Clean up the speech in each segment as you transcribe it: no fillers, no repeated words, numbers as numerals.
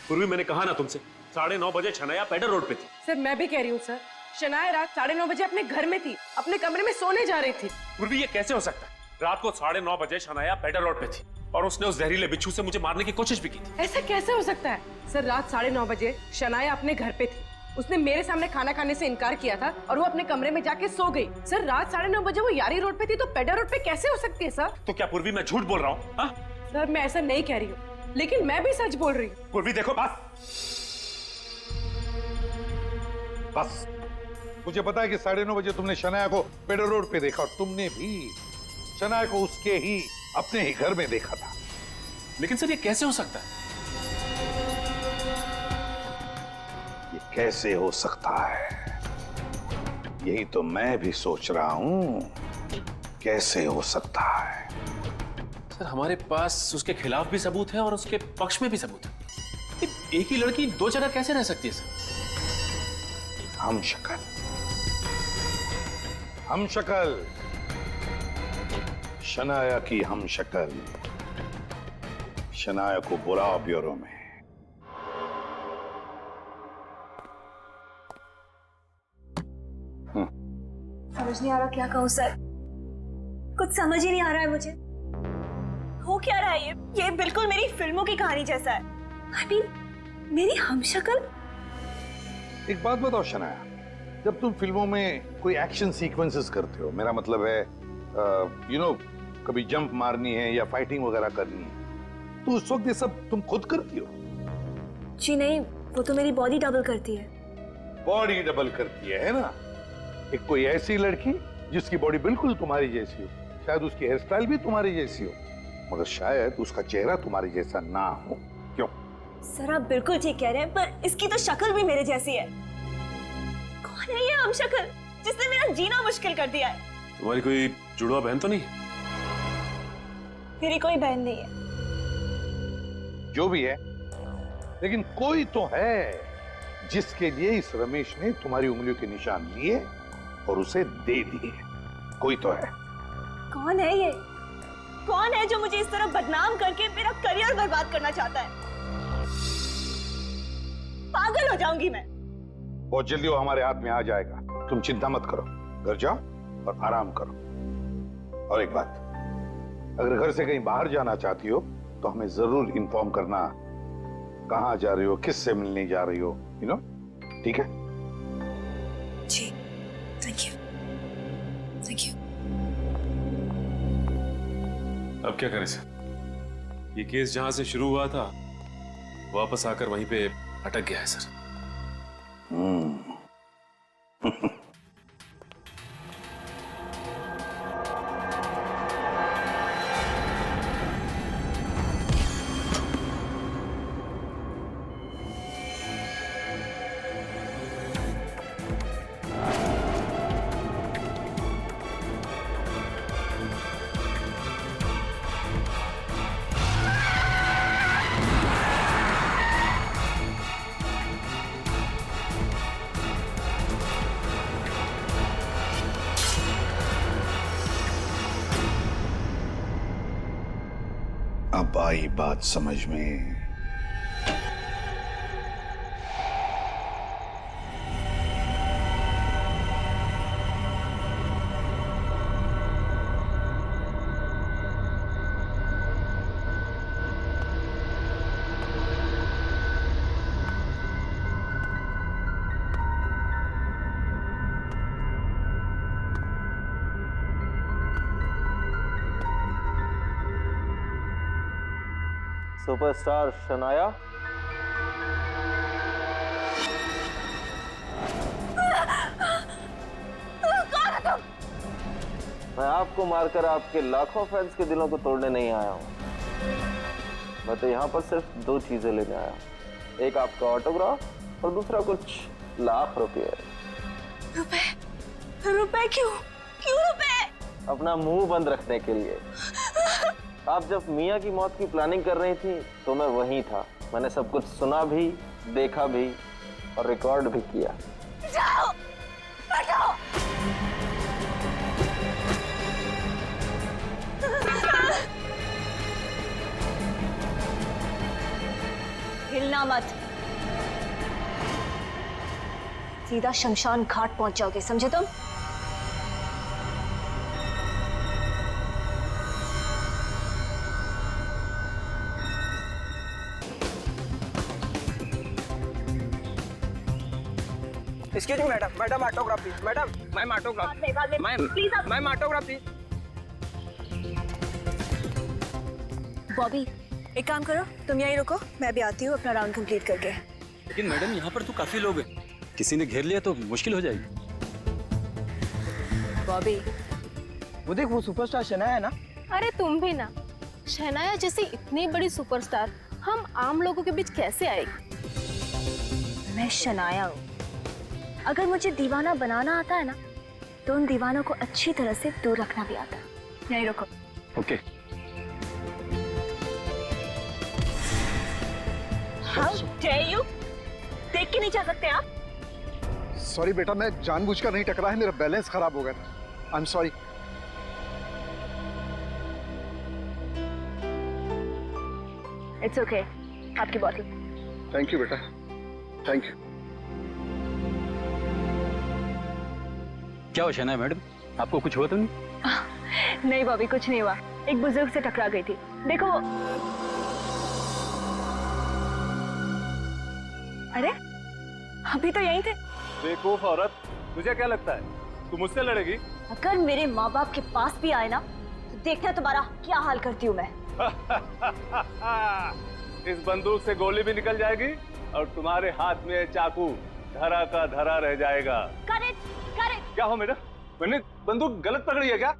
पूर्वी मैंने कहा ना तुमसे, 9:30 बजे शनाया पेडर रोड पे थी। सर मैं भी कह रही हूँ सर, शनाया रात 9:30 बजे अपने घर में थी, अपने कमरे में सोने जा रही थी। पूर्वी ये कैसे हो सकता है? रात को 9:30 बजे शनाया पेडर रोड पे थी और उसने उस जहरीले बिच्छू से मुझे मारने की कोशिश भी की थी। ऐसा कैसे हो सकता है सर? रात 9:30 बजे शनाया अपने घर पे थी, उसने मेरे सामने खाना खाने से इनकार किया था और वो अपने कमरे में जाके सो गई। सर रात 9:30 बजे वो यारी रोड पे थी तो पेडर रोड पे कैसे हो सकती है सर? तो क्या पूर्वी मैं झूठ बोल रहा हूँ? हाँ? सर मैं ऐसा नहीं कह रही हूँ, लेकिन मैं भी सच बोल रही हूँ। पूर्वी देखो, बस मुझे पता है कि 9:30 बजे तुमने शनाया को पेडर रोड पे देखा और तुमने भी शनाया को उसके ही अपने ही घर में देखा था। लेकिन सर ये कैसे हो सकता है? ये कैसे हो सकता है, यही तो मैं भी सोच रहा हूं, कैसे हो सकता है। सर हमारे पास उसके खिलाफ भी सबूत है और उसके पक्ष में भी सबूत है। एक ही लड़की दो जगह कैसे रह सकती है सर? हम शक्ल, शनाया की हम शक्ल, शनाया को बुलाओ ब्यूरो में। समझ नहीं आ रहा क्या कहूँ सर, कुछ समझ ही नहीं आ रहा है मुझे। हो क्या रहा है ये बिल्कुल मेरी फिल्मों की कहानी जैसा है। I mean, मेरी हमशक्ल। एक बात बताओ शनाया, जब तुम फिल्मों में कोई एक्शन सीक्वेंसेस करते हो, मेरा मतलब है कभी जंप मारनी है या फाइटिंग वगैरह करनी है, तो उस वक्त ये सब तुम खुद करती हो? जी नहीं, वो तो मेरी बॉडी डबल करती है। बॉडी डबल करती है ना? एक कोई ऐसी लड़की जिसकी बॉडी बिल्कुल तुम्हारी जैसी हो, शायद उसकी हेयर स्टाइल भी तुम्हारी जैसी हो, मगर शायद उसका चेहरा तुम्हारी जैसा ना हो। क्यों? सर आप बिल्कुल ठीक कह रहे हैं, पर इसकी तो शक्ल भी मेरे जैसी है। कौन है ये हमशक्ल जिसने मेरा जीना मुश्किल कर दिया है? तुम्हारी कोई जुड़वा बहन तो नहीं? मेरी कोई बहन नहीं है। जो भी है, लेकिन कोई तो है जिसके लिए इस रमेश ने तुम्हारी उंगलियों के निशान लिए और उसे दे दिए। कोई तो है। कौन है ये? कौन है जो मुझे इस तरह बदनाम करके मेरा करियर बर्बाद करना चाहता है? पागल हो जाऊंगी मैं। बहुत जल्दी वो हमारे हाथ में आ जाएगा, तुम चिंता मत करो। घर जाओ और आराम करो। और एक बात, अगर घर से कहीं बाहर जाना चाहती हो तो हमें जरूर इन्फॉर्म करना, कहाँ जा रही हो, किससे मिलने जा रही हो, ठीक है? जी, थैंक यू। अब क्या करें सर? ये केस जहां से शुरू हुआ था वापस आकर वहीं पे अटक गया है सर। अब आई बात समझ में। सुपरस्टार शनाया, मैं आपको मारकर आपके लाखों फैंस के दिलों को तोड़ने नहीं आया हूं। मैं तो यहाँ पर सिर्फ दो चीजें लेने आया हूं, एक आपका ऑटोग्राफ और दूसरा कुछ लाख रुपए। रुपए क्यों रुपए? अपना मुंह बंद रखने के लिए। आप जब मियाँ की मौत की प्लानिंग कर रही थी तो मैं वहीं था। मैंने सब कुछ सुना भी, देखा भी और रिकॉर्ड भी किया। जाओ, बैठो। हिलना मत, सीधा शमशान घाट पहुंच जाओगे, समझे तुम? Excuse me madam, madam autograph please, madam ma'am autograph, ma'am please आप मैम ऑटोग्राफ प्लीज। बॉबी एक काम करो, तुम यहीं रुको, मैं भी आती हूँ अपना राउंड कंप्लीट करके। लेकिन मैडम यहाँ पर तो काफी लोग हैं, किसी ने घेर लिया तो मुश्किल हो जाएगी। बॉबी वो देख, वो सुपरस्टार शनाया है ना। अरे तुम भी ना, शनाया जैसी इतनी बड़ी सुपरस्टार हम आम लोगों के बीच कैसे आएगी? मैं शनाया हूँ, अगर मुझे दीवाना बनाना आता है ना, तो उन दीवानों को अच्छी तरह से दूर रखना भी आता है। यहीं रुको। ओके। How dare you? देख के नहीं जा सकते आप? सॉरी बेटा, मैं जानबूझकर नहीं टकरा है, मेरा बैलेंस खराब हो गया था। I am sorry. It's okay, आपकी बॉटल। थैंक यू बेटा, थैंक यू। क्या हो शनाया मैडम, आपको कुछ हुआ तो नहीं? नहीं बॉबी, कुछ नहीं हुआ, एक बुजुर्ग से टकरा गई थी। देखो वो, अरे अभी तो यहीं थे। बेवकूफ औरत, तुझे क्या लगता है तू मुझसे लड़ेगी? अगर मेरे माँ बाप के पास भी आए ना, तो देखना तुम्हारा क्या हाल करती हूँ मैं। इस बंदूक से गोली भी निकल जाएगी और तुम्हारे हाथ में चाकू धरा का धरा रह जाएगा। Correct correct. क्या हो मैडम, मैंने बंदूक गलत पकड़ी है क्या?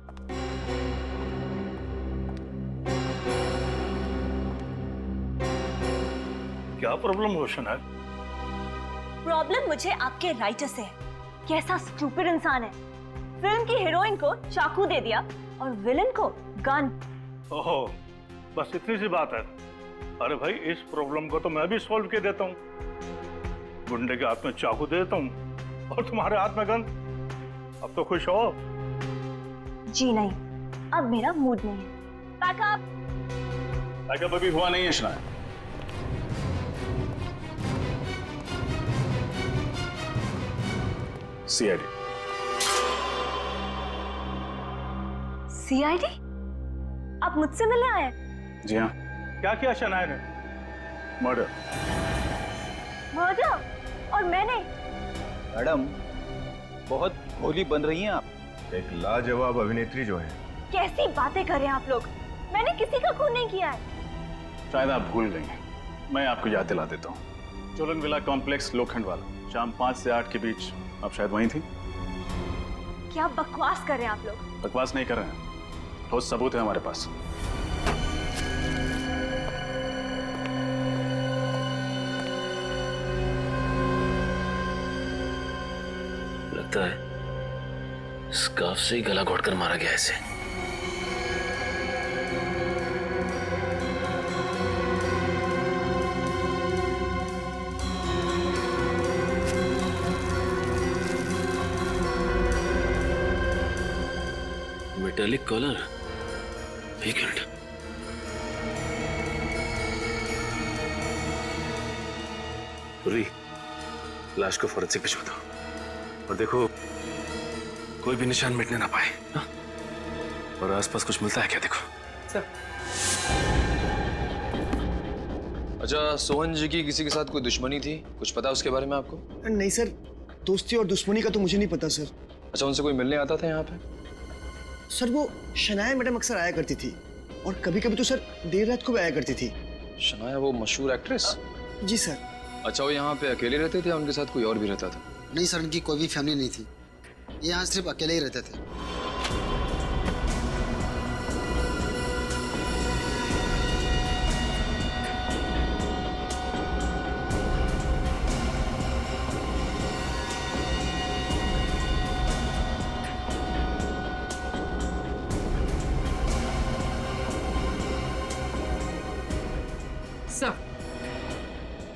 क्या प्रॉब्लम हो शनाया? प्रॉब्लम मुझे आपके राइटर से है। कैसा स्टूपिड इंसान है, फिल्म की हीरोइन को चाकू दे दिया और विलन को गन। ओहो, बस इतनी सी बात है। अरे भाई, इस प्रॉब्लम को तो मैं भी सॉल्व कर देता हूँ। गुंडे के हाथ में चाकू दे देता हूँ और तुम्हारे हाथ में गन। अब तो खुश हो? जी नहीं, अब मेरा मूड नहीं है। बैकअप। बैकअप अभी हुआ नहीं है शनाया। सीआईडी। सीआईडी? आप मुझसे मिलने आए? जी हाँ। क्या किया शनाया ने? मर्डर। मर्डर? और मैंने? मैडम बहुत भोली बन रही हैं आप। एक लाजवाब अभिनेत्री जो है। कैसी बातें कर रहे हैं आप लोग, मैंने किसी का खून नहीं किया है। शायद आप भूल गई हैं, मैं आपको याद दिला देता हूँ। चोलन विला कॉम्प्लेक्स लोखंड वाला, शाम 5 से 8 के बीच आप शायद वहीं थी। क्या बकवास कर रहे हैं आप लोग? बकवास नहीं कर रहे हैं, ठोस सबूत है हमारे पास। लगता है स्कार्फ से ही गला घोटकर मारा गया इसे। मेटालिक कॉलर, एक मिनट। लाश को फोरेंसिक भिजवा दो और देखो कोई भी निशान मिटने ना पाए। हा? और आसपास कुछ मिलता है क्या, देखो। अच्छा, सोहन जी की किसी के साथ कोई दुश्मनी थी, कुछ पता उसके बारे में आपको? नहीं सर, दोस्ती और दुश्मनी का तो मुझे नहीं पता सर। अच्छा, उनसे कोई मिलने आता था यहाँ पे? सर वो शनाया मैडम अक्सर आया करती थी और कभी कभी तो सर देर रात को भी आया करती थी। शनाया वो मशहूर एक्ट्रेस? जी सर। अच्छा, वो यहाँ पे अकेले रहते थे या उनके साथ कोई और भी रहता था? नहीं सर, उनकी कोई भी फैमिली नहीं थी, ये यहाँ सिर्फ अकेले ही रहते थे।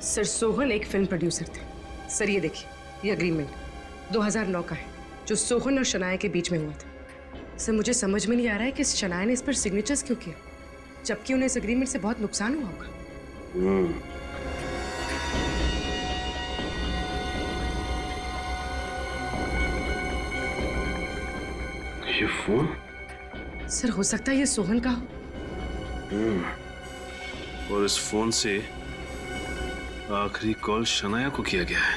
सर सोहन एक फिल्म प्रोड्यूसर थे। सर ये देखिए, ये अग्रीमेंट 2009 का है जो सोहन और शनाया के बीच में हुआ था। सर मुझे समझ में नहीं आ रहा है कि शनाया ने इस पर सिग्नेचर्स क्यों किया, जबकि उन्हें इस अग्रीमेंट से बहुत नुकसान हुआ होगा। ये फोन? सर हो सकता है ये सोहन का हो। और इस फोन से आखिरी कॉल शनाया को किया गया है।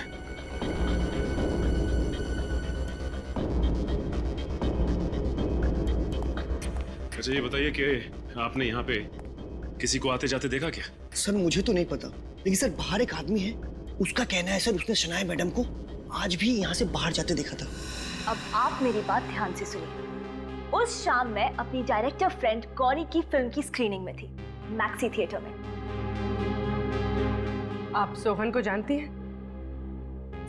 अच्छा ये बताइए कि आपने यहाँ पे किसी को आते जाते देखा क्या? सर मुझे तो नहीं पता, लेकिन सर बाहर एक आदमी है, उसका कहना है सर उसने शनाया मैडम को आज भी यहाँ से बाहर जाते देखा था। अब आप मेरी बात ध्यान से सुनिए। उस शाम मैं अपनी डायरेक्टर फ्रेंड गौरी की फिल्म की स्क्रीनिंग में थी, मैक्सी थिएटर में। आप सोहन को जानती हैं?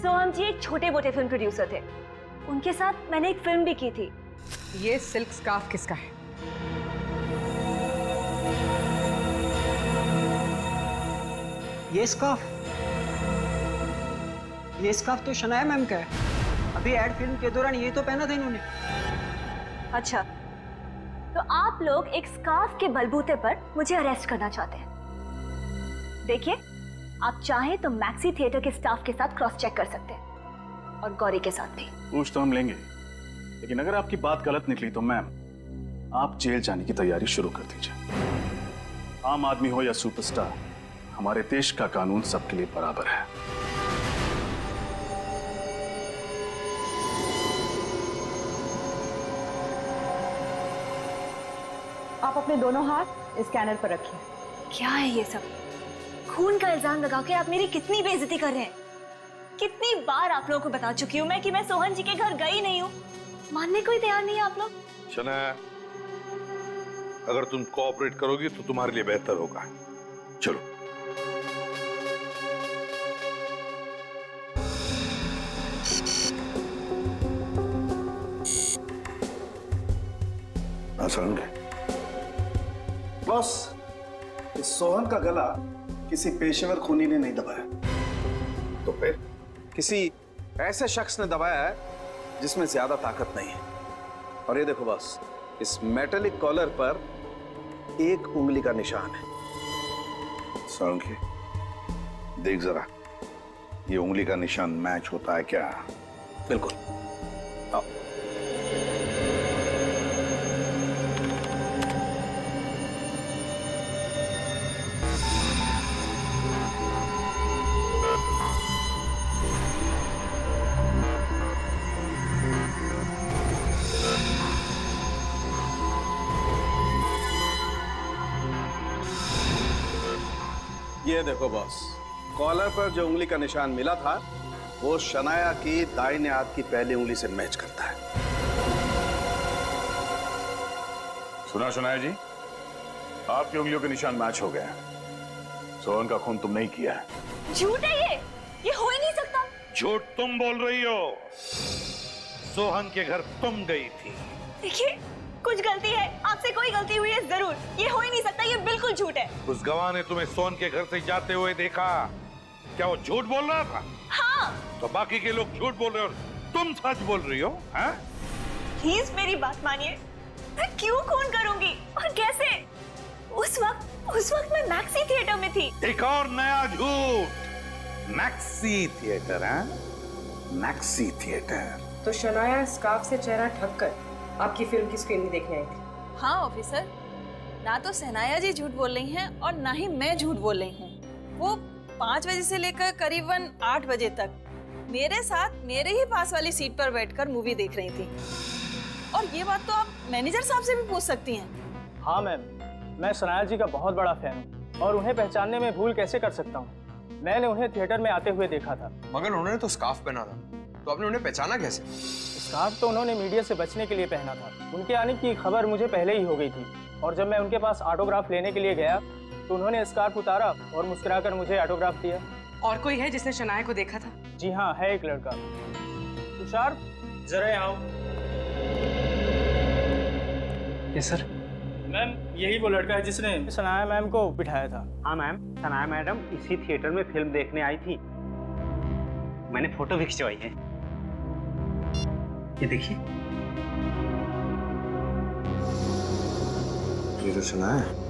सोहन जी एक छोटे मोटे फिल्म प्रोड्यूसर थे, उनके साथ मैंने एक फिल्म भी की थी। ये सिल्क स्कार्फ किसका है? ये स्कार्फ तो शनाया मैम का है। अभी एड फिल्म के दौरान ये तो पहना था इन्होंने। अच्छा, तो आप लोग एक स्कार्फ के बलबूते पर मुझे अरेस्ट करना चाहते हैं। देखिए, आप चाहें तो मैक्सी थिएटर के स्टाफ के साथ क्रॉस चेक कर सकते हैं और गौरी के साथ भी। पूछ तो हम लेंगे, लेकिन अगर आपकी बात गलत निकली तो मैम आप जेल जाने की तैयारी शुरू कर दीजिए। आम आदमी हो या सुपरस्टार, हमारे देश का कानून सबके लिए बराबर है। आप अपने दोनों हाथ स्कैनर पर रखिए। क्या है ये सब? खून का इल्जाम लगा के आप मेरी कितनी बेइज्जती कर रहे हैं। कितनी बार आप लोगों को बता चुकी हूँ मैं कि मैं सोहन जी के घर गई नहीं हूँ, मानने को ही तैयार नहीं है आप लोग। शनाया, अगर तुम कोऑपरेट करोगी तो तुम्हारे लिए बेहतर होगा। चलो। बॉस, इस सोहन का गला किसी पेशेवर खूनी ने नहीं दबाया। तो फिर किसी ऐसे शख्स ने दबाया है जिसमें ज्यादा ताकत नहीं है। और ये देखो बॉस, इस मेटेलिक कॉलर पर एक उंगली का निशान है। सोलंकी, देख जरा, ये उंगली का निशान मैच होता है क्या? बिल्कुल। आओ। ये देखो बॉस, कॉलर पर जो उंगली का निशान मिला था वो शनाया की दाहिने हाथ की पहली उंगली से मैच करता है। सुना शनाया जी, आपकी उंगलियों के निशान मैच हो गए हैं। सोहन का खून तुम नहीं किया है। झूठ है ये हो ही नहीं सकता। झूठ तुम बोल रही हो। सोहन के घर तुम गई थी। देखिए, कुछ गलती है, आपसे कोई गलती हुई है जरूर। ये हो ही नहीं सकता, ये बिल्कुल झूठ है। उस गवाह ने तुम्हें सोहन के घर से जाते हुए देखा, क्या वो झूठ बोल रहा था? हाँ। तो बाकी के लोग झूठ बोल रहे हो, तुम सच बोल रही हो? हैं? प्लीज मेरी बात मानिए, मैं क्यों खून करूंगी और कैसे? उस वक्त मैं मैक्सी थिएटर में थी। एक और नया झूठ। मैक्सी थिएटर है? Maxi theatre. तो शनाया स्कार्फ से चेहरा ढक कर आपकी फिल्म की स्क्रीनिंग देखने आई थी। हाँ ऑफिसर, ना तो सहनाया जी झूठ बोल रही हैं और ना ही मैं झूठ बोल रही हूँ। वो 5 बजे से लेकर करीबन 8 बजे तक मेरे साथ मेरे ही पास वाली सीट पर बैठकर मूवी देख रही थी। और ये बात तो आप मैनेजर साहब से भी पूछ सकती हैं। हाँ मैम, मैं शनाया जी का बहुत बड़ा फैन हूँ और उन्हें पहचानने में भूल कैसे कर सकता हूँ। मैंने उन्हें थिएटर में आते हुए देखा था। मगर उन्होंने तो स्कार्फ पहना था, तो आपने उन्हें पहचाना कैसे? स्कार्फ तो उन्होंने मीडिया से बचने के लिए पहना था। उनके आने की खबर मुझे पहले ही हो गई थी और जब मैं उनके पास ऑटोग्राफ लेने के लिए गया तो उन्होंने स्कार्फ उतारा और मुस्कुराकर मुझे ऑटोग्राफ दिया। और कोई है जिसने शनाया को देखा था? जी हाँ, है एक लड़का। तुषार, जरा यहाँ आओ। Yes sir. मैम, यही वो लड़का है जिसने शनाया मैम को बिठाया था। हाँ मैम, शनाया मैडम इसी थिएटर में फिल्म देखने आई थी। मैंने फोटो भी खिंचवाई है, ये देखिए। ये तो सुना है।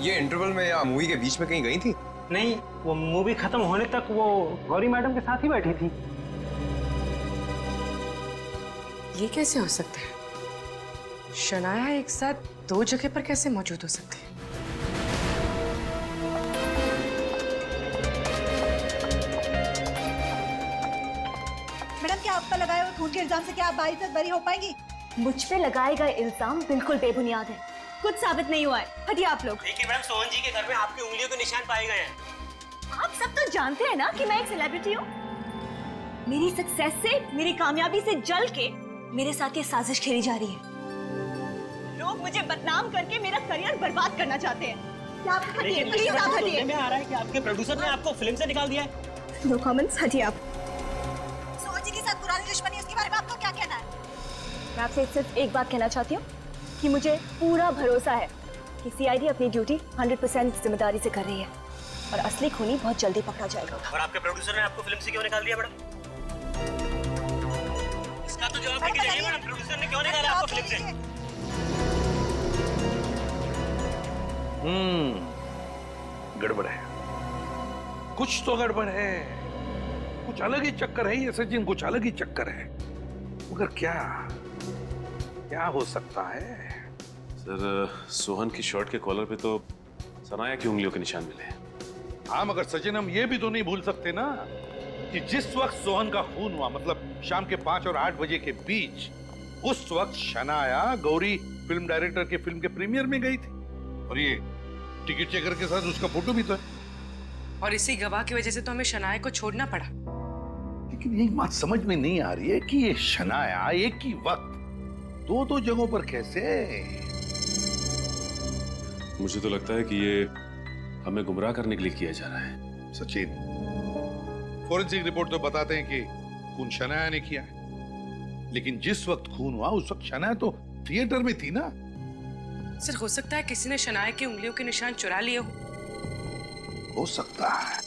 ये इंटरवल में या मूवी के बीच में कहीं गई थी? नहीं, वो मूवी खत्म होने तक वो गौरी मैडम के साथ ही बैठी थी। ये कैसे हो सकता है? शनाया एक साथ दो जगह पर कैसे मौजूद हो सकती है? मैडम, क्या आप पर लगाए हुए खून के इल्जाम से क्या आप बारी तक बरी हो पाएंगी? मुझ पे लगाए गए इल्जाम बिल्कुल बेबुनियाद है, कुछ साबित नहीं हुआ है। हटिए आप लोग। देखिए मैडम, सोहन जी के घर में आपकी उंगलियों के निशान पाए गए हैं। आप सब तो जानते हैं ना कि मैं एक सेलिब्रिटी हूँ। मेरी सक्सेस से, मेरी कामयाबी से जल के मेरे साथ ये साजिश खेली जा रही है। लोग मुझे बदनाम करके मेरा करियर बर्बाद करना चाहते हैं। आप हटिए, प्लीज आप हटिए। में आ रहा है कि आपके प्रोड्यूसर ने आपको फिल्म से निकाल दिया है। नो कमेंट्स, हटिए आप। सोहन जी के साथ पुरानी दुश्मनी, उसके बारे में आपको क्या कहना है? मैं आपसे सिर्फ एक बात कहना चाहती हूँ कि मुझे पूरा भरोसा है कि सीआईडी अपनी ड्यूटी 100% जिम्मेदारी से कर रही है और असली खूनी बहुत जल्दी पकड़ा जाएगा। और आपके प्रोड्यूसर ने आपको फिल्म से क्यों निकाल दिया मैडम? इसका तो जवाब देके जाइए मैडम, प्रोड्यूसर ने क्यों निकाला आपको फिल्म से? गड़बड़ है, कुछ तो गड़बड़ है, कुछ अलग ही चक्कर है ये सचिन, कुछ अलग ही चक्कर है। मगर क्या क्या हो सकता है? सर, सोहन की शर्ट के कॉलर पे तो सनाया की उंगलियों के निशान मिले हैं। हाँ, मगर सचिन हम ये भी तो नहीं भूल सकते ना कि जिस वक्त सोहन का खून हुआ, मतलब शाम के 5 और 8 बजे के बीच, उस वक्त शनाया गौरी फिल्म डायरेक्टर के फिल्म के प्रीमियर में गई थी और ये टिकट चेकर के साथ उसका फोटो भी तो है। और इसी गवाह की वजह से तो हमें शनाया को छोड़ना पड़ा। लेकिन ये बात समझ में नहीं आ रही है कि ये शनाया एक ही वक्त दो जगहों पर कैसे? मुझे तो लगता है कि ये हमें गुमराह करने के लिए किया जा रहा है। सचिन, फॉरेंसिक रिपोर्ट तो बताते हैं कि खून शनाया ने किया है, लेकिन जिस वक्त खून हुआ उस वक्त शनाया तो थिएटर में थी ना। सर, हो सकता है किसी ने शनाया की उंगलियों के निशान चुरा लिए हो सकता है,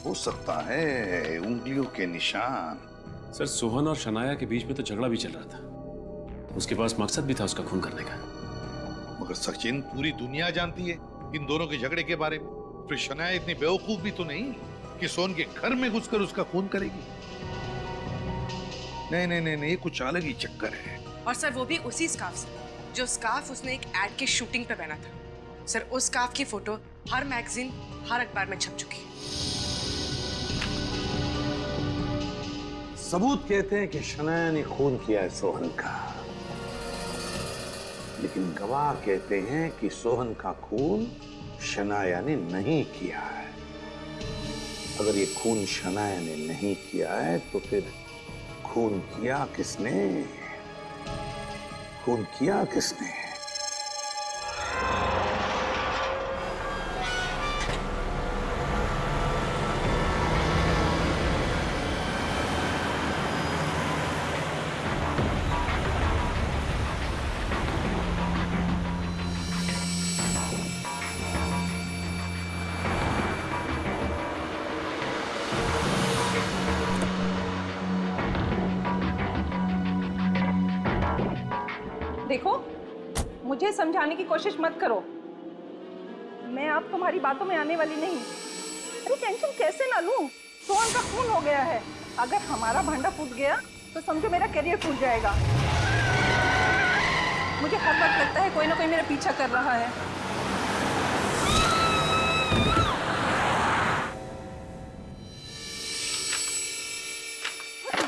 हो सकता है उंगलियों के निशान। सर, सोहन और शनाया के बीच में तो झगड़ा भी चल रहा था, उसके पास मकसद भी था उसका खून करने का। मगर सचिन, पूरी दुनिया जानती है इन दोनों के झगड़े के बारे में। फिर शनाया इतनी बेवकूफ भी तो नहीं कि सोहन के घर में घुसकर उसका खून करेगी। नहीं नहीं नहीं, ये कुछ अलग ही चक्कर है। और सर, वो भी उसी स्कार्फ से, जो स्कार्फ उसने एक एड के शूटिंग पे पहना था। सर, उस स्कार्फ की फोटो हर मैगजीन, हर अखबार में छप चुकी है। सबूत कहते हैं कि शनाया ने खून किया है सोहन का, लेकिन गवाह कहते हैं कि सोहन का खून शनाया ने नहीं किया है। अगर ये खून शनाया ने नहीं किया है तो फिर खून किया किसने? खून किया किसने? देखो, मुझे समझाने की कोशिश मत करो, मैं आप तुम्हारी बातों में आने वाली नहीं। अरे टेंशन कैसे ना लूं? सोहन का खून हो गया है, अगर हमारा भांडा फूट गया तो समझो मेरा करियर फूट जाएगा। मुझे हर वक्त लगता है कोई ना कोई मेरा पीछा कर रहा है।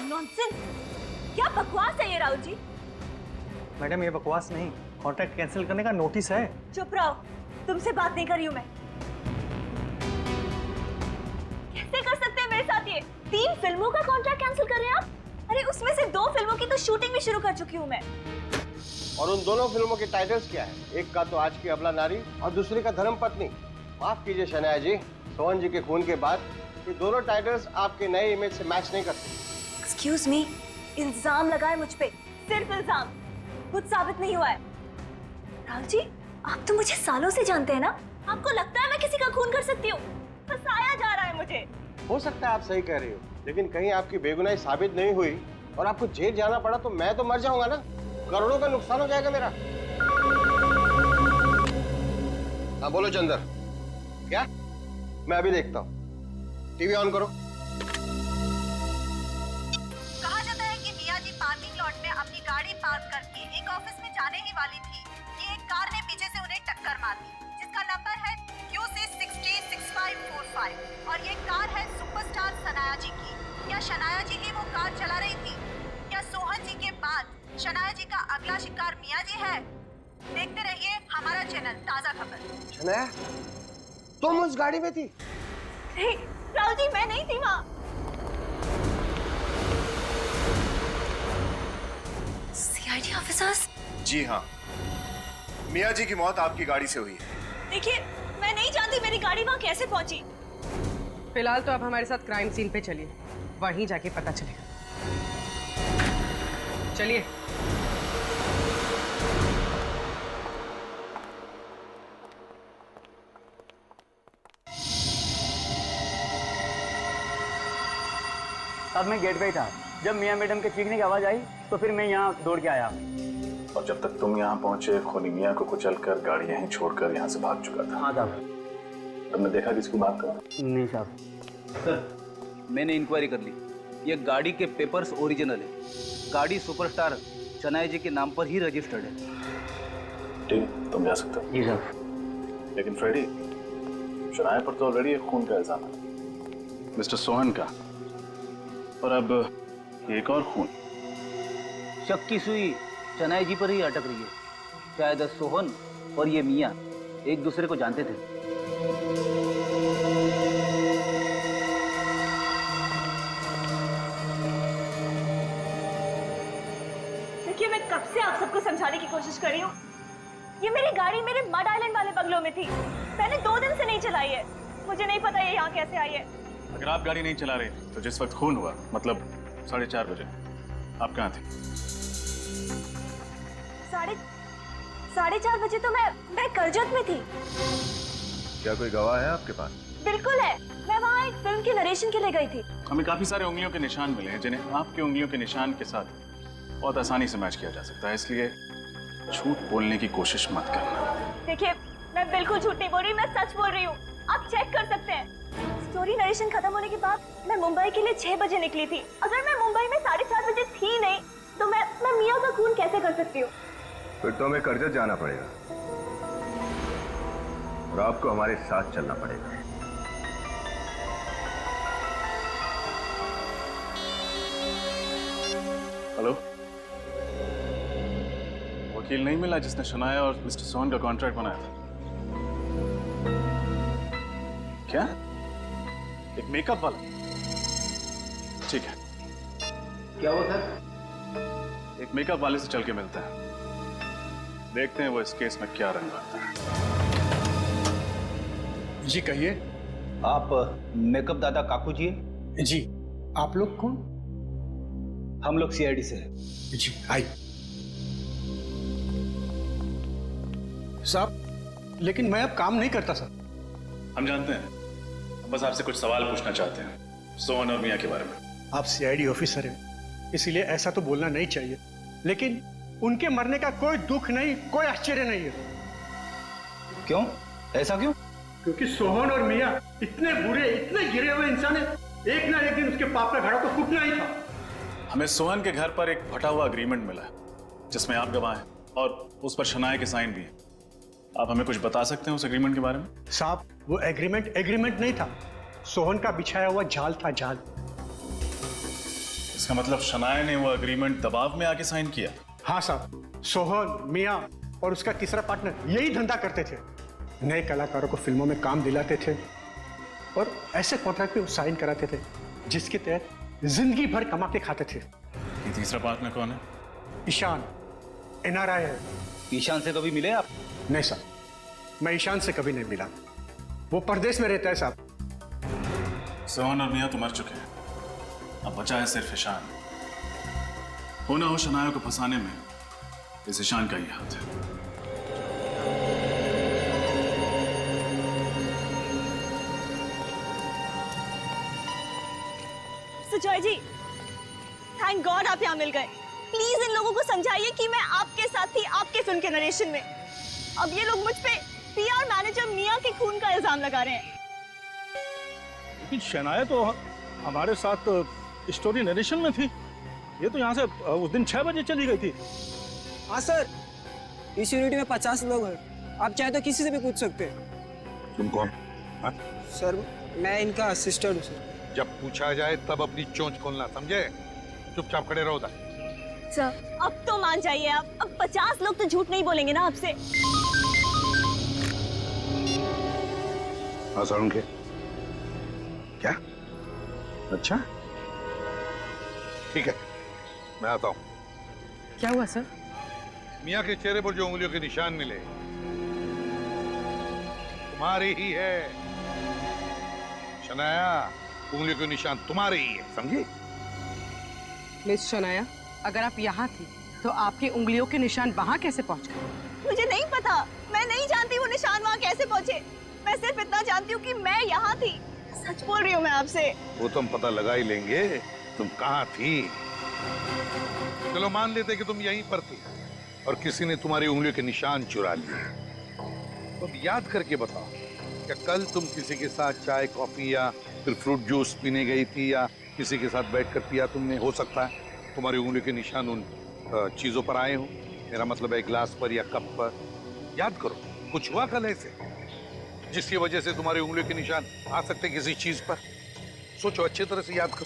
नॉनसेंस! क्या बकवास है ये राहुल जी? मैडम, ये बकवास नहीं, कॉन्ट्रैक्ट कैंसिल करने का नोटिस है। चुप रहो, तुमसे बात नहीं कर रही हूँ मैं। कैसे कर सकते हैं मेरे साथ ये? 3 फिल्मों का कॉन्ट्रैक्ट कैंसिल कर रहे हैं आप? अरे उसमें से 2 फिल्मों की तो शूटिंग भी शुरू कर चुकी हूँ मैं। और उन दोनों फिल्मों के टाइटल्स क्या है? एक का तो आज की अबला नारी और दूसरी का धर्म पत्नी। माफ कीजिए शनाया जी, सोहन जी के खून के बाद ये दोनों टाइटल्स आपके नए इमेज से मैच नहीं करते। एक्सक्यूज मी, इल्जाम लगाए मुझ पे, सिर्फ इल्जाम, कुछ साबित नहीं हुआ है। राहुल जी, आप तो मुझे सालों से जानते हैं ना, आपको लगता है मैं किसी का खून कर सकती हूँ? फंसाया जा रहा है मुझे। हो सकता है आप सही कह रही हो, लेकिन कहीं आपकी बेगुनाही साबित नहीं हुई और आपको जेल जाना पड़ा तो मैं तो मर जाऊंगा ना, करोड़ों का नुकसान हो जाएगा मेरा। हाँ बोलो चंदर, क्या? मैं अभी देखता हूँ, टीवी ऑन करो। कहा जाता है कि मियाँ जी पार्किंग लॉट वाली थी कि एक कार ने पीछे से उन्हें टक्कर मार दी, जिसका नंबर है QC606545 और ये कार है सुपरस्टार शनाया जी की। क्या शनाया जी ही वो कार चला रही थी? क्या सोहन जी के बाद शनाया जी का अगला शिकार मिया जी है? देखते रहिए हमारा चैनल ताजा खबर। शनाया, तुम उस गाड़ी में थी? नहीं राहुल जी, मैं नहीं थी वहाँ। CID officers? जी हाँ, मिया जी की मौत आपकी गाड़ी से हुई है। देखिए, मैं नहीं जानती मेरी गाड़ी वहाँ कैसे पहुंची। फिलहाल तो आप हमारे साथ क्राइम सीन पे चलिए, वहीं जाके पता चलेगा। चलिए। अब मैं गेट पे ही था, जब मियाँ मैडम के चीखने की आवाज आई तो फिर मैं यहाँ दौड़ के आया। और जब तक तुम यहाँ पहुंचे, खूनी मियाँ को कुचलकर गाड़ी यहीं छोड़कर यहाँ से भाग चुका था। हाँ साहब। तुमने देखा किसको बात कर? नहीं साहब। सर, मैंने इंक्वायरी कर ली, ये गाड़ी के पेपर्स ओरिजिनल है। गाड़ी सुपरस्टार शनाया जी के नाम पर ही रजिस्टर्ड है। ठीक, तुम जा सकते हो। जी सर। लेकिन फ्रेडी, शनाया पर तो ऑलरेडी एक खून का इल्जाम है, मिस्टर सोहन का, और अब एक और खून। शक की सुई शनाया जी पर ही अटक रही है। शायद सोहन और ये मियाँ एक दूसरे को जानते थे। देखिए, मैं कब से आप सबको समझाने की कोशिश कर रही हूँ, ये मेरी गाड़ी मेरे मड आइलैंड वाले बंगलों में थी। मैंने 2 दिन से नहीं चलाई है, मुझे नहीं पता ये यहाँ कैसे आई है। अगर आप गाड़ी नहीं चला रहे तो जिस वक्त खून हुआ, मतलब 4:30 बजे, आप कहाँ थे? 4:30 बजे तो मैं करजत में थी। क्या कोई गवाह है आपके पास? बिल्कुल है, मैं वहाँ एक फिल्म के नरेशन के लिए गई थी। हमें काफी सारे उंगलियों के निशान मिले हैं, जिन्हें आपकी उंगलियों के निशान के साथ बहुत आसानी से मैच किया जा सकता है, इसलिए झूठ बोलने की कोशिश मत करना। देखिए, मैं बिल्कुल झूठ नहीं बोल रही, मैं सच बोल रही हूँ, आप चेक कर सकते हैं। स्टोरी नरेशन खत्म होने के बाद मैं मुंबई के लिए 6 बजे निकली थी। अगर मैं मुंबई में 4:30 बजे थी नहीं तो मैं मियाँ का खून कैसे कर सकती हूँ? फिर तो हमें करजत जाना पड़ेगा और आपको हमारे साथ चलना पड़ेगा। हेलो, वकील नहीं मिला जिसने शनाया और मिस्टर सोहन का कॉन्ट्रैक्ट बनाया था? क्या? एक मेकअप वाला? ठीक है। क्या हुआ सर? एक मेकअप वाले से चल के मिलते हैं, देखते हैं वो इस केस में क्या रंग लाता है। जी कहिए। आप मेकअप दादा काकू जी? जी। आप लोग कौन? हम लोग CID से हैं। जी आई। साहब, लेकिन मैं अब काम नहीं करता सर। हम जानते हैं, हम बस आपसे कुछ सवाल पूछना चाहते हैं सोहन और मियाँ के बारे में। आप CID ऑफिसर हैं, इसीलिए ऐसा तो बोलना नहीं चाहिए, लेकिन उनके मरने का कोई दुख नहीं, कोई आश्चर्य नहीं है। क्यों? ऐसा क्यों? क्योंकि सोहन और मियाँ इतने बुरे, इतने गिरे हुए इंसान है, एक ना एक दिन उसके पाप का घड़ा तो फूटना ही था। हमें सोहन के घर पर एक फटा हुआ अग्रीमेंट मिला है, जिसमें आप गवाह हैं और उस पर शनाया के साइन भी हैं। आप हमें कुछ बता सकते हैं उस एग्रीमेंट के बारे में? साहब, वो एग्रीमेंट नहीं था, सोहन का बिछाया हुआ जाल था, जाल। इसका मतलब शनाया ने वो एग्रीमेंट दबाव में आके साइन किया? हाँ साहब, सोहन, मियाँ और उसका तीसरा पार्टनर यही धंधा करते थे। नए कलाकारों को फिल्मों में काम दिलाते थे और ऐसे कॉन्ट्रैक्ट पे साइन कराते थे जिसके तहत जिंदगी भर कमा के खाते थे। ये तीसरा पार्टनर कौन है? ईशान, NRI है। ईशान से कभी मिले आप? नहीं साहब, मैं ईशान से कभी नहीं मिला, वो परदेश में रहता है साहब। सोहन और मियाँ तो मर चुके हैं, अब बचा है सिर्फ ईशान। हो ना हो शनाया को फंसाने में इस ईशान का ही हाथ है। सुजॉय जी, थैंक गॉड आप यहाँ मिल गए। प्लीज इन लोगों को समझाइए कि मैं आपके साथ थी, आपके फिल्म के नरेशन में। अब ये लोग मुझ पे PR मैनेजर मियाँ के खून का इल्जाम लगा रहे हैं। लेकिन शनाया तो हमारे साथ स्टोरी नरेशन में थी, ये तो यहाँ से उस दिन 6 बजे चली गई थी। हाँ सर, इस यूनिट में 50 लोग हैं, आप चाहे तो किसी से भी पूछ सकते हैं। तुम कौन? हाँ? सर मैं इनका असिस्टेंट हूँ सर। जब पूछा जाए तब अपनी चोंच खोलना, समझे? चुपचाप खड़े रहो उधर। सर अब तो मान जाइए आप, अब 50 लोग तो झूठ नहीं बोलेंगे ना आपसे। हाँ सारुण के क्या? अच्छा ठीक है, मैं आता हूँ। क्या हुआ सर? मियाँ के चेहरे पर जो उंगलियों के निशान मिले तुम्हारे ही है। शनाया, उंगलियों के निशान तुम्हारे ही है, समझी? मिस शनाया, अगर आप यहाँ थी तो आपकी उंगलियों के निशान वहाँ कैसे पहुँच गए? मुझे नहीं पता, मैं नहीं जानती वो निशान वहाँ कैसे पहुँचे। मैं सिर्फ इतना जानती हूँ कि मैं यहाँ थी। सच बोल रही हूँ मैं आपसे। वो तो हम पता लगा ही लेंगे तुम कहाँ थी। चलो मान लेते कि तुम यहीं पर थी और किसी ने तुम्हारी उंगलियों के निशान चुरा लिए। तुम याद करके बताओ, क्या कल तुम किसी के साथ चाय कॉफी या फिर फ्रूट जूस पीने गई थी, या किसी के साथ बैठकर पिया तुमने? हो सकता है तुम्हारी उंगलियों के निशान उन चीजों पर आए हो। मेरा मतलब है गिलास पर या कप पर। याद करो, कुछ हुआ कल ऐसे जिसकी वजह से तुम्हारी उंगलियों के निशान आ सकते हैं किसी चीज पर? सोचो, अच्छी तरह से याद करो।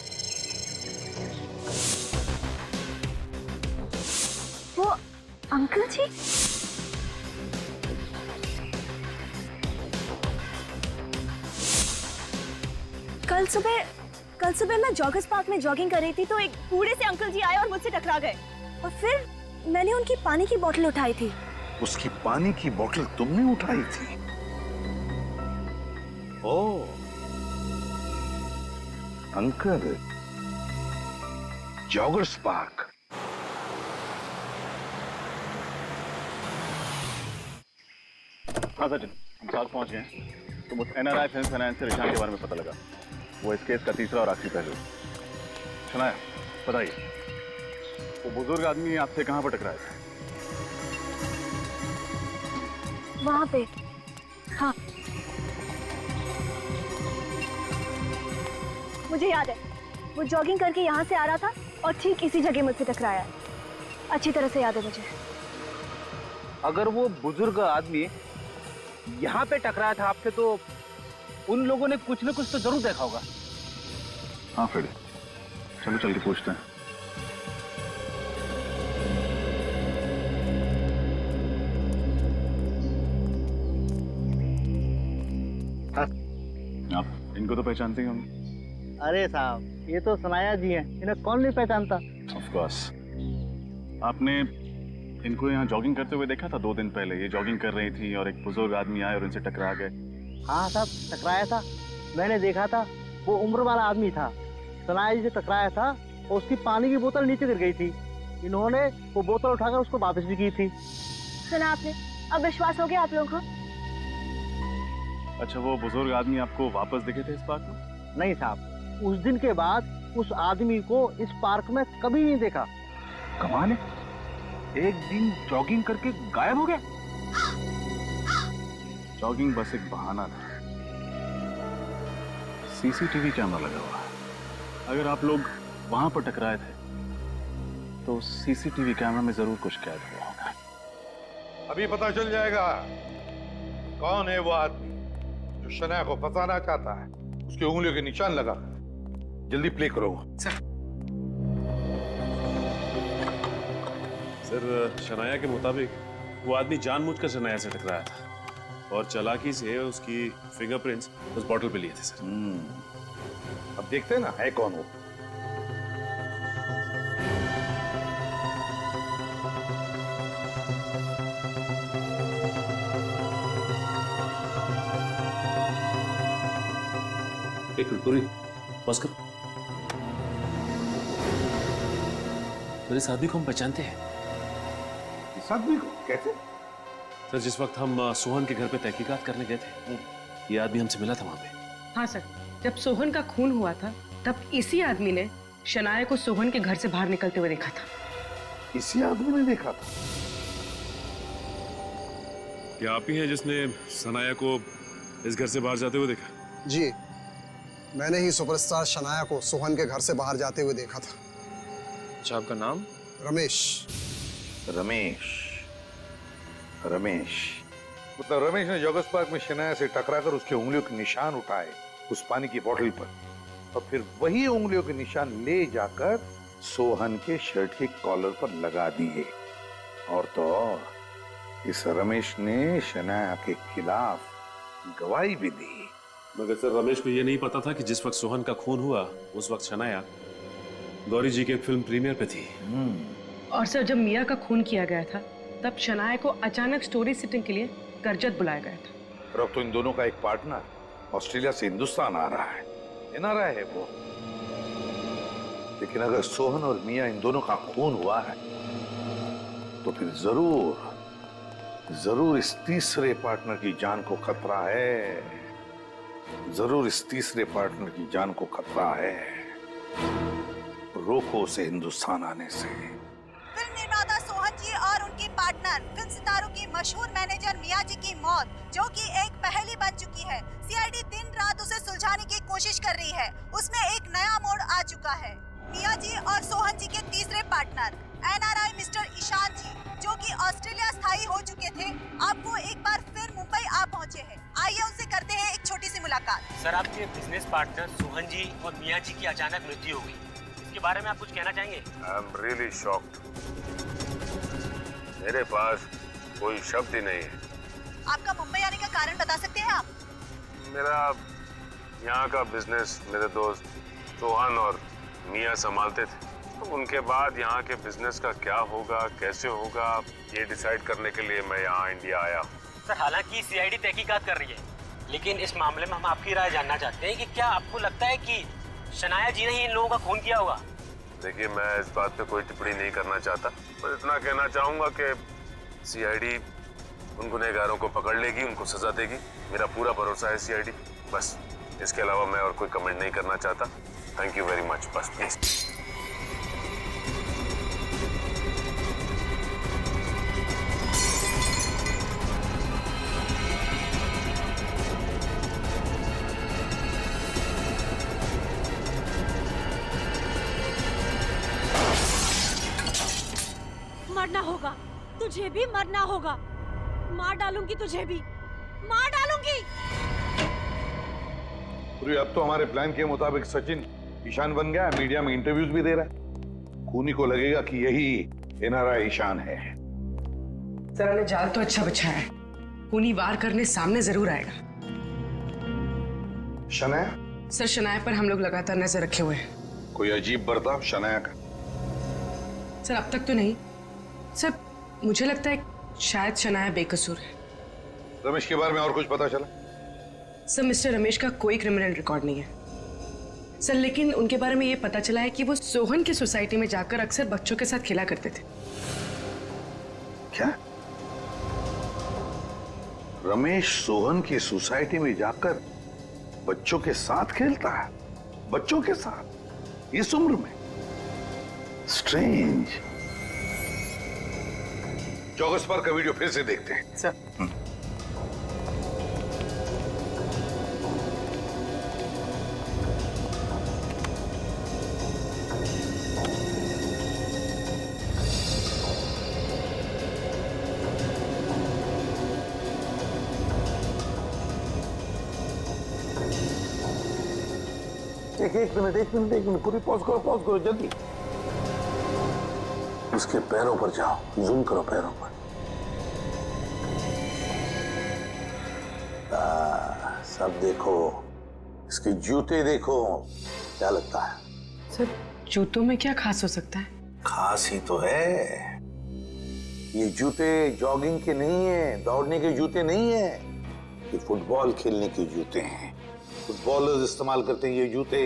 वो अंकल जी? कल सुबह मैं जॉगर्स पार्क में जॉगिंग कर रही थी तो एक बूढ़े से अंकल जी आए और मुझसे टकरा गए, और फिर मैंने उनकी पानी की बोतल उठाई थी। उसकी पानी की बोतल तुमने उठाई थी? ओह, अंकल, जॉगर्स पार्क। हाँ सचिन, हम साथ पहुंच गए हैं। तो मुझे NRI फिल्म फाइनेंस से रिशान के बारे में पता लगा। वो इस केस का तीसरा और आखिरी पहलू। शनाया, बताइए, वो बुजुर्ग आदमी आपसे कहाँ पर टकराया था? वहां पे। हाँ, मुझे याद है, वो जॉगिंग करके यहाँ से आ रहा था और ठीक इसी जगह मुझसे टकराया। अच्छी तरह से याद है मुझे। अगर वो बुजुर्ग आदमी यहाँ पे टकराया था आपसे, तो उन लोगों ने कुछ न कुछ तो जरूर देखा होगा। हाँ फ्रेडी, चलो चल के पूछते हैं। आप इनको तो पहचानते ही होंगे। अरे साहब, ये तो सनाया जी हैं, इन्हें कौन नहीं पहचानता। Of course. आपने इनको यहाँ जॉगिंग करते हुए देखा था 2 दिन पहले। ये जॉगिंग कर रही थी और एक बुजुर्ग आदमी आए और इनसे टकरा गए। हाँ साहब, टकराया था, मैंने देखा था। वो उम्र वाला आदमी था, सनाया जी से टकराया था और उसकी पानी की बोतल नीचे गिर गई थी। इन्होंने वो बोतल उठाकर उसको वापस भी की थी। सुना आपने? अब विश्वास हो गया आप लोगों को? अच्छा, वो बुजुर्ग आदमी आपको वापस दिखे थे इस पार्क में? नहीं साहब, उस दिन के बाद उस आदमी को इस पार्क में कभी नहीं देखा। कमाल है, एक दिन जॉगिंग करके गायब हो गया। जॉगिंग बस एक बहाना था। CCTV कैमरा लगा हुआ है। अगर आप लोग वहां पर टकराए थे तो CCTV कैमरा में जरूर कुछ कैद हुआ होगा। अभी पता चल जाएगा कौन है वो आदमी जो शनाया को फंसाना चाहता है। उसकी उंगलियों के निशान लगा। जल्दी प्ले करो। सर, शनाया के मुताबिक वो आदमी जानबूझकर शनाया से टकराया था और चालाकी से उसकी फिंगरप्रिंट्स उस बॉटल पे लिए थे सर। अब देखते हैं ना है कौन वो। एक मिनट, पूरी बस करो। सर, इस आदमी को हम पहचानते हैं। इस आदमी को कैसे? सर, जिस वक्त हम सोहन के घर पे तहकीकात करने गए थे, ये आदमी हमसे मिला था वहां पे। हाँ सर, जब सोहन का खून हुआ था तब इसी आदमी ने शनाया को सोहन के घर से बाहर निकलते हुए देखा था। इसी आदमी ने देखा था? क्या आप ही हैं जिसने सनाया को इस घर से बाहर जाते हुए देखा? जी, मैंने ही सुपरस्टार शनाया को सोहन के घर से बाहर जाते हुए देखा था। अच्छा, आपका नाम? रमेश। रमेश, रमेश, मतलब रमेश ने जॉगर्स पार्क में शनाया से टकराकर उसके उंगलियों के निशान उठाए उस पानी की बोतल पर, और फिर वही उंगलियों के निशान ले जाकर सोहन के शर्ट के कॉलर पर लगा दिए। और तो और इस रमेश ने शनाया के खिलाफ गवाही भी दी। मगर सर रमेश को यह नहीं पता था कि जिस वक्त सोहन का खून हुआ उस वक्त शनाया गौरी जी के फिल्म प्रीमियर पे थी। और सर जब मिया का खून किया गया था तब शनाया को अचानक स्टोरी सिटिंग के लिए करजत बुलाया गया था। और अब तो इन दोनों का एक पार्टनर ऑस्ट्रेलिया से हिंदुस्तान आ रहा है, एनआरआई है वो। लेकिन अगर सोहन और मिया इन दोनों का खून हुआ है तो फिर जरूर इस तीसरे पार्टनर की जान को खतरा है, जरूर इस तीसरे पार्टनर की जान को खतरा है। रोको उसे हिंदुस्तान आने से। फिल्म निर्माता सोहन जी और उनके पार्टनर फिल्म सितारों की मशहूर मैनेजर मिया जी की मौत, जो कि एक पहेली बन चुकी है। सीआईडी दिन रात उसे सुलझाने की कोशिश कर रही है। उसमें एक नया मोड़ आ चुका है। मिया जी और सोहन जी के तीसरे पार्टनर एनआरआई मिस्टर ईशान जी, जो कि ऑस्ट्रेलिया स्थायी हो चुके थे, अब वो एक बार फिर मुंबई आ पहुंचे हैं। आइए उनसे करते हैं एक छोटी सी मुलाकात। सर, आपके बिजनेस पार्टनर सोहन जी और मिया जी की अचानक मृत्यु हो गई, इसके बारे में आप कुछ कहना चाहेंगे? I am really shocked. मेरे पास कोई शब्द ही नहीं है। आपका मुंबई आने का कारण बता सकते हैं आप? मेरा यहाँ का बिजनेस मेरे दोस्त सोहन और मिया संभालते थे, तो उनके बाद यहाँ के बिजनेस का क्या होगा, कैसे होगा, ये डिसाइड करने के लिए मैं यहाँ इंडिया आया। सर, हालांकि सीआईडी तहकीकात कर रही है, लेकिन इस मामले में हम आपकी राय जानना चाहते हैं कि क्या आपको लगता है कि शनाया जी ने ही इन लोगों का खून किया होगा? देखिए, मैं इस बात पे कोई टिप्पणी नहीं करना चाहता, पर इतना कहना चाहूँगा कि सीआईडी उन गुनहगारों को पकड़ लेगी, उनको सजा देगी। मेरा पूरा भरोसा है सीआईडी। बस इसके अलावा मैं और कोई कमेंट नहीं करना चाहता। Thank you very much. बस प्लीज। मरना होगा, तुझे भी मरना होगा। मार डालूंगी तुझे भी, मार डालूंगी। अब तो हमारे प्लान के मुताबिक सचिन ईशान बन गया, मीडिया में इंटरव्यूज भी दे रहा है। खूनी को लगेगा कि यही एनआरआई ईशान है। सर ने जाल तो अच्छा बिछाया है, खूनी वार करने सामने जरूर आएगा। शनाया? सर, शनाया पर हम लोग लगातार नजर रखे हुए हैं। कोई अजीब बर्ताव शनाया का? सर, अब तक तो नहीं। सर, मुझे लगता है शायद शनाया बेकसूर है। रमेश के बारे में और कुछ पता चला? सर, मिस्टर रमेश का कोई क्रिमिनल रिकॉर्ड नहीं है सर, लेकिन उनके बारे में ये पता चला है कि वो सोहन की सोसाइटी में जाकर अक्सर बच्चों के साथ खेला करते थे। क्या? रमेश सोहन की सोसाइटी में जाकर बच्चों के साथ खेलता है? बच्चों के साथ इस उम्र में? स्ट्रेंज। जॉगर्स पार्क का वीडियो फिर से देखते हैं। सर। एक मिनट पूरी पॉज करो जल्दी। उसके पैरों पर जाओ, जूम करो पैरों पर। सब देखो, इसके जूते देखो, क्या लगता है? सर, जूतों में क्या खास हो सकता है? खास ही तो है। ये जूते जॉगिंग के नहीं है, दौड़ने के जूते नहीं है, ये फुटबॉल खेलने के जूते हैं। फुटबॉलर्स इस्तेमाल करते हैं ये जूते।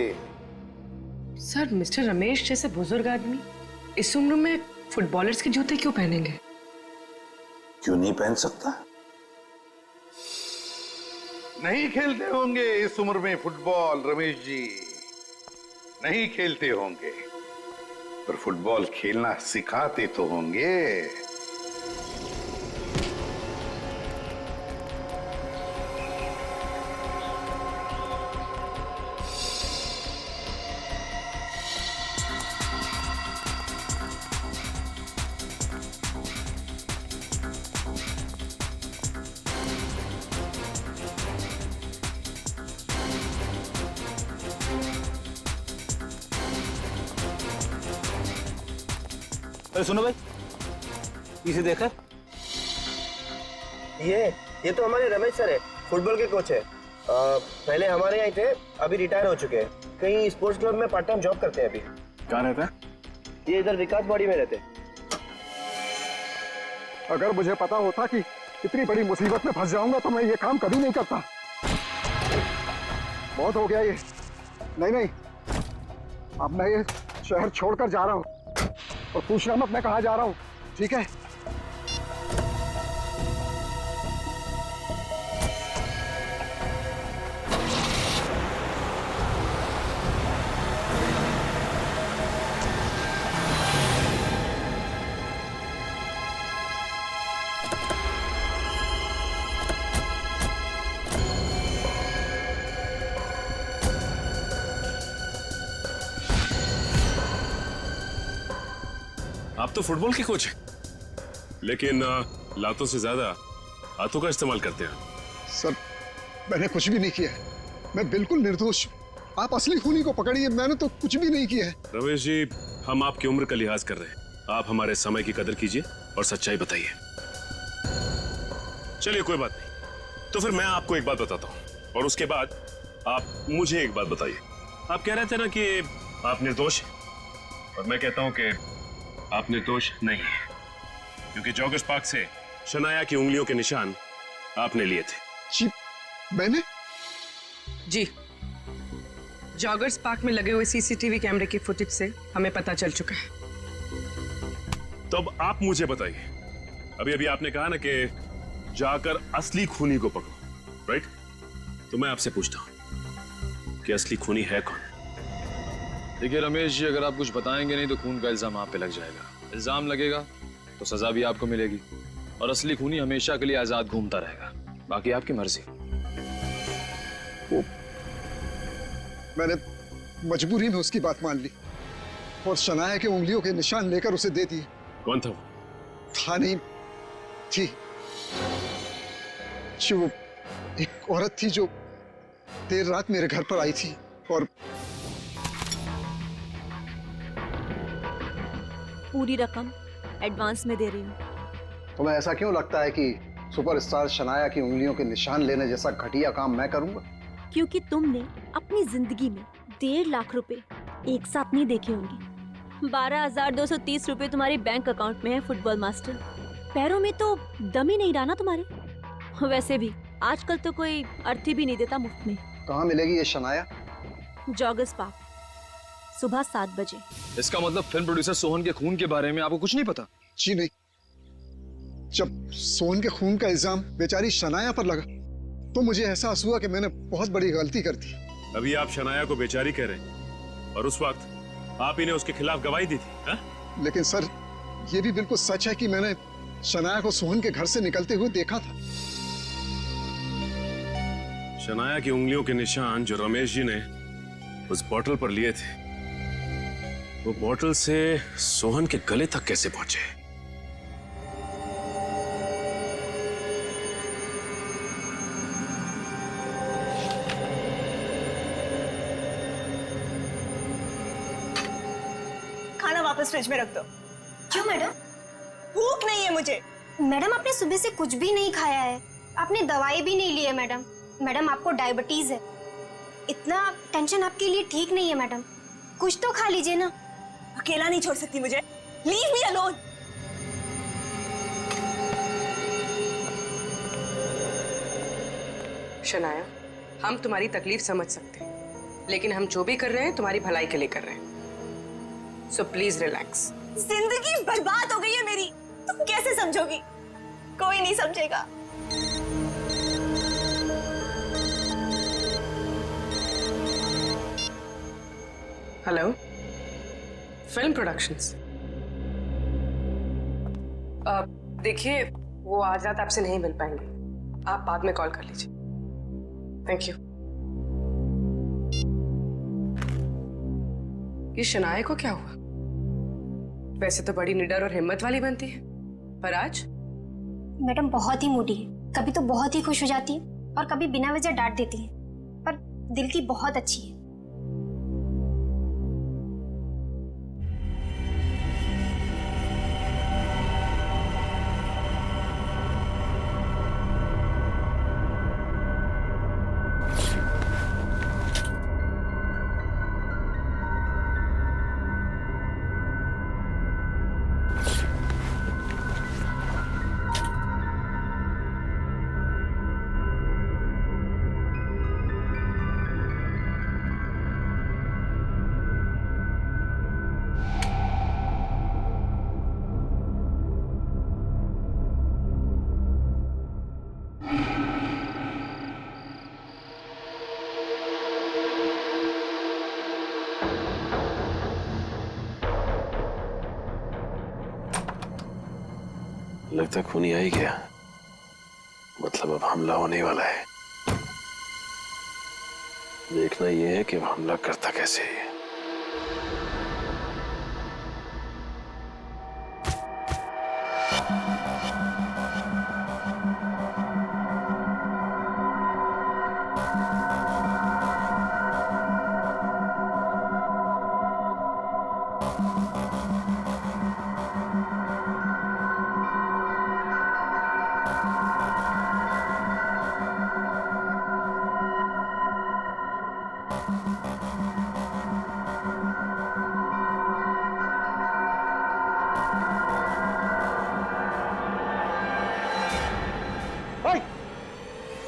सर, मिस्टर रमेश जैसे बुजुर्ग आदमी इस उम्र में फुटबॉलर्स के जूते क्यों पहनेंगे? क्यों नहीं पहन सकता? नहीं खेलते होंगे इस उम्र में फुटबॉल, रमेश जी नहीं खेलते होंगे, पर फुटबॉल खेलना सिखाते तो होंगे। अरे सुनो भाई, इसे देखकर। ये तो हमारे रमेश सर है, फुटबॉल के कोच है। पहले हमारे यहाँ थे, अभी रिटायर हो चुके हैं। कहीं स्पोर्ट्स क्लब में पार्ट टाइम जॉब करते हैं अभी। कहाँ रहता है? ये इधर विकास बॉडी में रहते हैं। अगर मुझे पता होता कि इतनी बड़ी मुसीबत में फंस जाऊंगा तो मैं ये काम कभी नहीं करता। बहुत हो गया ये। नहीं, अब मैं ये शहर छोड़कर जा रहा हूँ और पूछना मत मैं कहाँ जा रहा हूँ, ठीक है? आप तो फुटबॉल के कोच हैं, लेकिन लातों से ज्यादा हाथों का इस्तेमाल करते हैं। सर, मैंने कुछ भी नहीं किया है। मैं बिल्कुल निर्दोष हूँ। आप असली खूनी को पकड़िए, मैंने तो कुछ भी नहीं किया है। रमेश जी, हम आपकी उम्र का लिहाज कर रहे हैं। आप हमारे समय की कदर कीजिए और सच्चाई बताइए। चलिए कोई बात नहीं, तो फिर मैं आपको एक बात बताता हूँ और उसके बाद आप मुझे एक बात बताइए। आप कह रहे थे ना कि आप निर्दोष हैं, और मैं कहता हूँ कि आप निर्दोष नहीं है, क्योंकि जॉगर्स पार्क से शनाया की उंगलियों के निशान आपने लिए थे। जी, मैंने? जी, जॉगर्स पार्क में लगे हुए सीसीटीवी कैमरे की फुटेज से हमें पता चल चुका है। तो अब आप मुझे बताइए, अभी अभी आपने कहा ना कि जाकर असली खूनी को पकड़ो, राइट? तो मैं आपसे पूछता हूं कि असली खूनी है कौन? देखिए रमेश जी, अगर आप कुछ बताएंगे नहीं तो खून का इल्जाम आप पे लग जाएगा। इल्जाम लगेगा तो सजा भी आपको मिलेगी, और असली खूनी हमेशा के लिए आजाद घूमता रहेगा। बाकी आपकी मर्जी। मैंने मजबूरी में उसकी बात मान ली और शनाया के उंगलियों के निशान लेकर उसे दे दिए। कौन था वो? था नहीं, थी। वो एक औरत थी जो देर रात मेरे घर पर आई थी और पूरी रकम एडवांस में दे रही हूँ। तुम्हें ऐसा क्यों लगता है कि सुपरस्टार शनाया की उंगलियों के निशान लेने जैसा घटिया काम मैं करूंगा? क्योंकि तुमने अपनी जिंदगी में 1.5 लाख रुपए एक साथ नहीं देखे होंगे। 12,230 रुपए तुम्हारे बैंक अकाउंट में है फुटबॉल मास्टर। पैरों में तो दम ही नहीं रहा ना तुम्हारे। वैसे भी आजकल तो कोई अर्थी भी नहीं देता मुफ्त में। कहाँ मिलेगी ये शनाया? जॉगर्स पार्क, सुबह 7 बजे। इसका मतलब फिल्म प्रोड्यूसर सोहन के खून के बारे में आपको कुछ नहीं पता? जी नहीं। जब सोहन के खून का इल्जाम बेचारी शनाया पर लगा तो मुझे एहसास हुआ कि मैंने बहुत बड़ी गलती कर दी। अभी आप शनाया को बेचारी कह रहे हैं, और उस वक्त आप ही ने उसके खिलाफ गवाही दी थी, हा? लेकिन सर, ये भी बिल्कुल सच है कि मैंने शनाया को सोहन के घर से निकलते हुए देखा था। शनाया की उंगलियों के निशान जो रमेश जी ने उस बोतल पर लिए थे, वो बोतल से सोहन के गले तक कैसे पहुंचे? खाना वापस फ्रिज में रख दो। क्यों मैडम? भूख नहीं है मुझे। मैडम, आपने सुबह से कुछ भी नहीं खाया है, आपने दवाई भी नहीं ली है मैडम। मैडम, आपको डायबिटीज है, इतना टेंशन आपके लिए ठीक नहीं है मैडम। कुछ तो खा लीजिए ना। अकेला नहीं छोड़ सकती मुझे। Leave me alone. शनाया, हम तुम्हारी तकलीफ समझ सकते हैं, लेकिन हम जो भी कर रहे हैं तुम्हारी भलाई के लिए कर रहे हैं। So please relax. जिंदगी बर्बाद हो गई है मेरी, तुम कैसे समझोगी? कोई नहीं समझेगा। Hello, film productions. देखिए, वो आज रात आपसे नहीं मिल पाएंगे, आप बाद में कॉल कर लीजिए। Thank you. ये शनाया को क्या हुआ? वैसे तो बड़ी निडर और हिम्मत वाली बनती है, पर आज? मैडम बहुत ही मूडी है, कभी तो बहुत ही खुश हो जाती है और कभी बिना वजह डांट देती है, पर दिल की बहुत अच्छी है। लगता है खूनी आ ही गया। मतलब अब हमला होने वाला है। देखना यह है कि अब हमला करता कैसे है।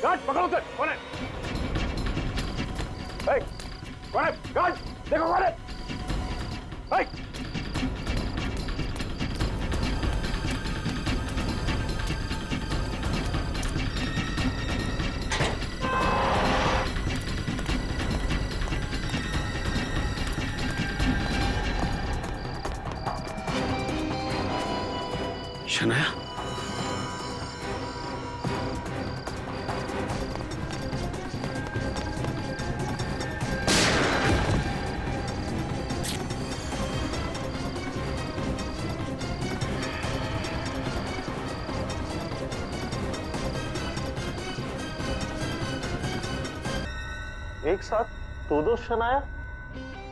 गार्ड पकड़ो उसे। कौन है? कौन है? गार्ड देखो कौन है? शनाया, एक साथ दो शनाया?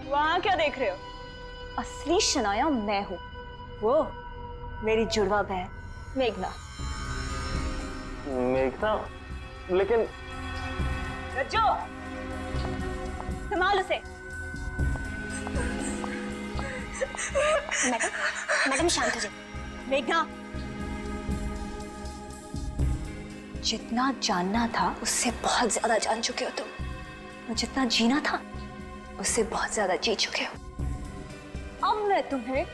वहां क्या देख रहे हो? असली शनाया मैं हूँ, वो मेरी जुड़वा बहन मेघना। मेघना? लेकिन रज्जो, संभाल उसे। मैडम शांत हो जाइए। मेघना, जितना जानना था उससे बहुत ज्यादा जान चुके हो तुम, और जितना जीना था उससे बहुत ज्यादा जी चुके हो। अब मैं तुम्हें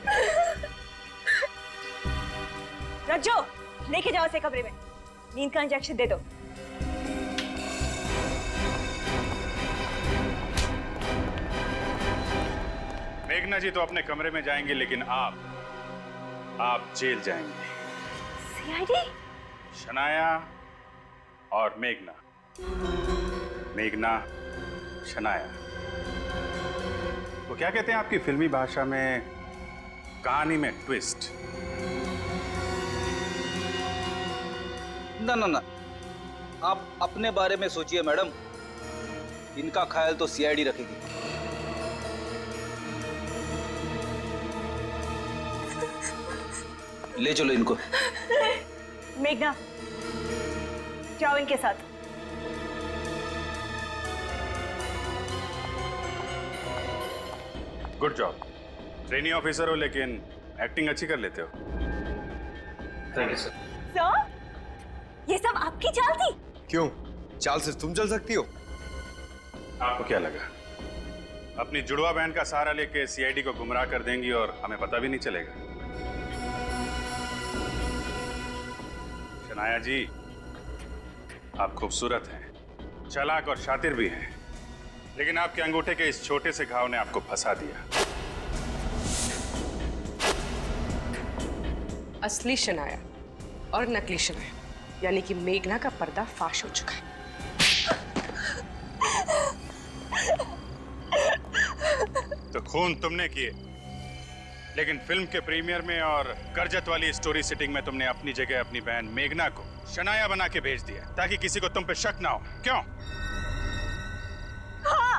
रज्जो, लेके जाओ उसे कमरे में, नींद का इंजेक्शन दे दो। मेघना जी तो अपने कमरे में जाएंगे, लेकिन आप जेल जाएंगे। सीआईडी? शनाया और मेघना, मेघना शनाया, वो क्या कहते हैं आपकी फिल्मी भाषा में, कहानी में ट्विस्ट। ना ना ना, आप अपने बारे में सोचिए मैडम, इनका ख्याल तो सीआईडी रखेगी। ले चलो इनको। मेघना, जाओ इनके साथ। Good job. ट्रेनी ऑफिसर हो लेकिन एक्टिंग अच्छी कर लेते हो। Thank you sir. सर, ये सब आपकी चाल थी? क्यों? चाल से तुम चल सकती हो? आपको क्या लगा अपनी जुड़वा बहन का सहारा लेके सीआईडी को गुमराह कर देंगी और हमें पता भी नहीं चलेगा? शनाया जी, आप खूबसूरत हैं, चालाक और शातिर भी हैं, लेकिन आपके अंगूठे के इस छोटे से घाव ने आपको फंसा दिया। असली शनाया और नकली शनाया यानी कि मेघना का पर्दा फाश हो चुका है। तो खून तुमने किए, लेकिन फिल्म के प्रीमियर में और करजत वाली स्टोरी सिटिंग में तुमने अपनी जगह अपनी बहन मेघना को शनाया बना के भेज दिया ताकि किसी को तुम पे शक ना हो। क्यों? हाँ,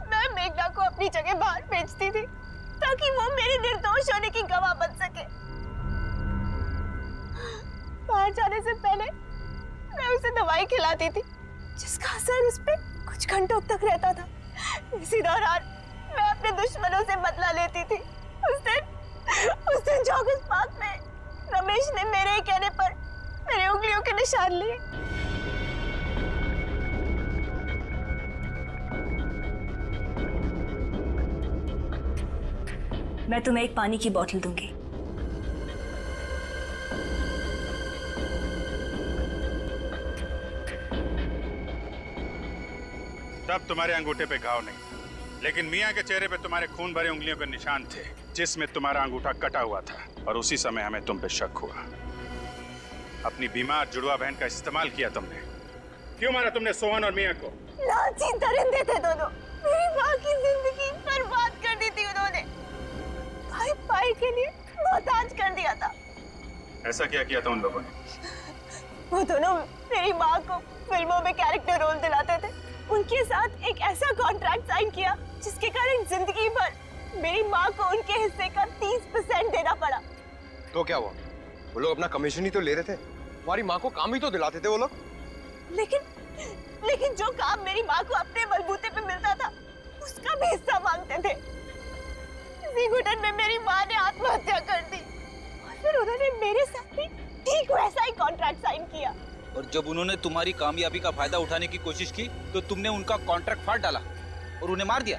मैं मेघना को अपनी जगह बाहर भेजती थी ताकि वो मेरे निर्दोष होने की गवाह बन सके। बाहर जाने से पहले मैं उसे दवाई खिलाती थी जिसका असर उस पे कुछ घंटों तक रहता था। इसी दौरान मैं अपने दुश्मनों से बदला लेती थी। उस दिन जॉगर्स पार्क में रमेश ने मेरे ही कहने पर मेरे उंगलियों के निशान लिए। मैं तुम्हें एक पानी की बोतल दूंगी। तब तुम्हारे अंगूठे पे घाव नहीं, लेकिन मियाँ के चेहरे पे तुम्हारे खून भरे उंगलियों के निशान थे, जिसमें तुम्हारा अंगूठा कटा हुआ था, और उसी समय हमें तुम पे शक हुआ। अपनी बीमार जुड़वा बहन का इस्तेमाल किया तुमने। क्यों मारा तुमने सोहन और मियाँ को? लालची दरिंदे थे दोनों। मेरी माँ की जिंदगी बर्बाद कर दी थी उन्होंने। भाई भाई के लिए मोहताज कर दिया था। ऐसा क्या किया था उन लोगों ने? वो दोनों मेरी माँ को फिल्मों में कैरेक्टर रोल दिलाते थे। उनके साथ एक ऐसा कॉन्ट्रैक्ट साइन किया जिसके कारण जिंदगी भर मेरी माँ को उनके हिस्से का 30% देना पड़ा। तो क्या हुआ? वो लोग अपना कमीशन ही तो ले रहे थे, तुम्हारी माँ को काम ही तो दिलाते थे वो लोग। लेकिन जो काम मेरी माँ को अपने बलबूते पे मिलता था, उसका भी हिस्सा मांगते थे। इसी घुटन में मेरी माँ ने आत्महत्या कर दी और फिर उन्होंने मेरे साथ भी ठीक वैसा ही कॉन्ट्रैक्ट साइन किया। और जब उन्होंने तुम्हारी कामयाबी का फायदा उठाने की कोशिश की तो तुमने उनका कॉन्ट्रैक्ट फाड़ डाला और उन्हें मार दिया।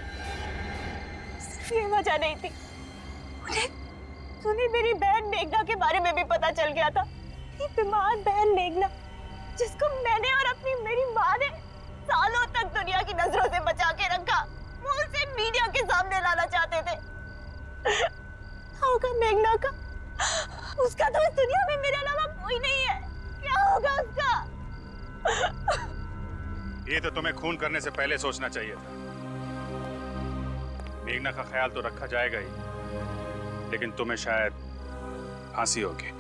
सिर्फ ये वजह नहीं थी, उन्हें मेरी बहन मेघना के बारे में भी पता चल गया था। मेरी बीमार बहन मेघना, जिसको मैंने और अपनी मेरी माँ ने सालों तक दुनिया की नजरों से बचा के रखा, वो उसे मीडिया के सामने लाना चाहते थे। क्या होगा मेघना का? उसका तो इस दुनिया में मेरे अलावा कोई नहीं है। क्या होगा उसका? ये तो तुम्हें खून करने से पहले सोचना चाहिए था। मेघना का ख्याल तो रखा जाएगा ही, लेकिन तुम्हें शायद फांसी होगी।